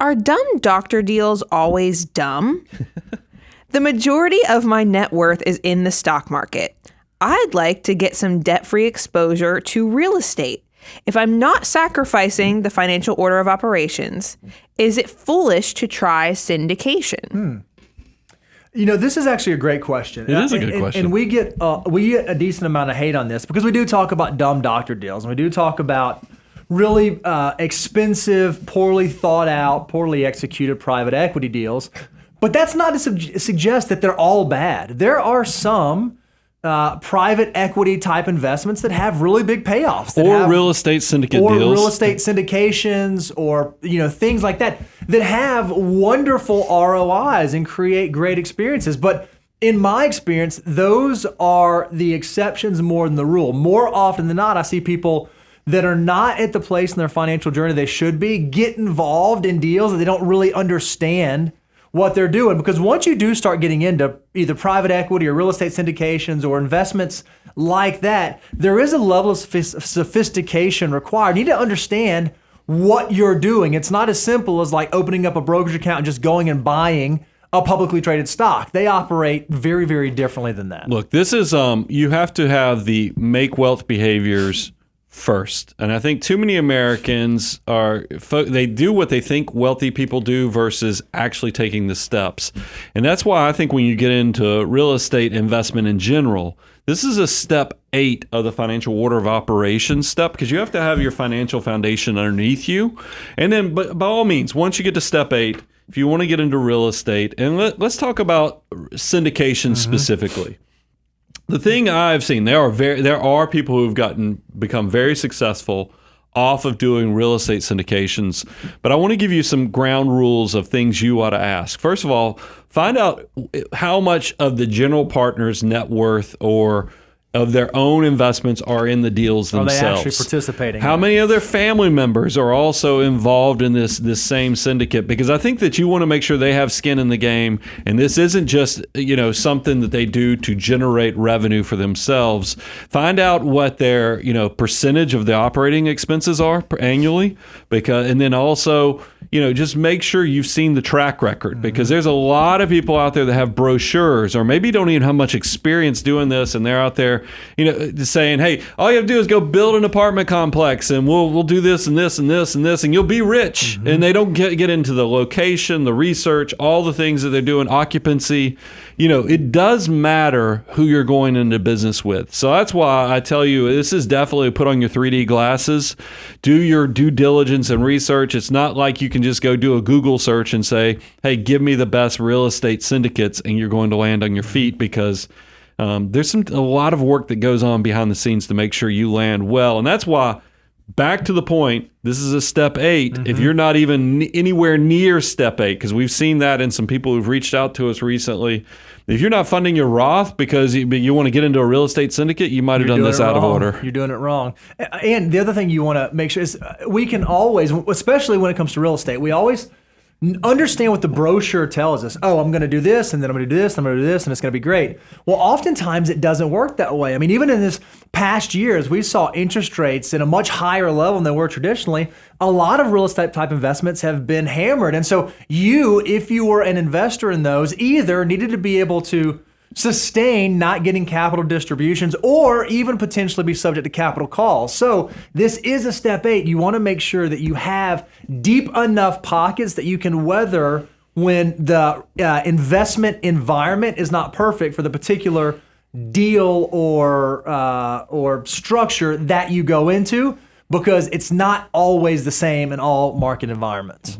are dumb doctor deals always dumb? The majority of my net worth is in the stock market. I'd like to get some debt-free exposure to real estate. If I'm not sacrificing the financial order of operations, is it foolish to try syndication? This is actually a great question. It is a good question. And we get a decent amount of hate on this because we do talk about dumb doctor deals. And we do talk about really expensive, poorly thought out, poorly executed private equity deals. But that's not to suggest that they're all bad. There are some private equity type investments that have really big payoffs. Or real estate syndicate deals. Or real estate syndications or things like that have wonderful ROIs and create great experiences. But in my experience, those are the exceptions more than the rule. More often than not, I see people that are not at the place in their financial journey they should be get involved in deals that they don't really understand what they're doing. Because once you do start getting into either private equity or real estate syndications or investments like that, there is a level of sophistication required. You need to understand what you're doing. It's not as simple as like opening up a brokerage account and just going and buying a publicly traded stock. They operate very, very differently than that. Look, this is, you have to have the make wealth behaviors first. And I think too many Americans they do what they think wealthy people do versus actually taking the steps. And that's why I think when you get into real estate investment in general, this is a step 8 of the financial order of operations step, because you have to have your financial foundation underneath you. And then, but by all means, once you get to step 8, if you want to get into real estate, and let's talk about syndication specifically. The thing I've seen, there are people who've become very successful off of doing real estate syndications, but I want to give you some ground rules of things you ought to ask. First of all, find out how much of the general partner's net worth or of their own investments are in the deals themselves. Are they actually participating? How many of their family members are also involved in this same syndicate? Because I think that you want to make sure they have skin in the game, and this isn't just something that they do to generate revenue for themselves. Find out what their percentage of the operating expenses are annually, and then also just make sure you've seen the track record, because there's a lot of people out there that have brochures or maybe don't even have much experience doing this, and they're out there saying, hey, all you have to do is go build an apartment complex and we'll do this and this and this and this and you'll be rich. And they don't get into the location, the research, all the things that they're doing, occupancy. It does matter who you're going into business with. So that's why I tell you, this is definitely put on your 3D glasses, do your due diligence and research. It's not like you can just go do a Google search and say, hey, give me the best real estate syndicates, and you're going to land on your feet, because there's a lot of work that goes on behind the scenes to make sure you land well. And that's why, back to the point, this is a step 8. If you're not even anywhere near step 8, because we've seen that in some people who've reached out to us recently, if you're not funding your Roth because you want to get into a real estate syndicate, you might have done this out of order. You're doing it wrong. And the other thing you want to make sure is we can always, especially when it comes to real estate, we always understand what the brochure tells us. Oh, I'm going to do this, and then I'm going to do this, and I'm going to do this, and it's going to be great. Well, oftentimes it doesn't work that way. I mean, even in this past years, we saw interest rates at a much higher level than they were traditionally. A lot of real estate type investments have been hammered. And so if you were an investor in those, either needed to be able to sustain not getting capital distributions or even potentially be subject to capital calls. So this is a step 8. You want to make sure that you have deep enough pockets that you can weather when the investment environment is not perfect for the particular deal or structure that you go into, because it's not always the same in all market environments.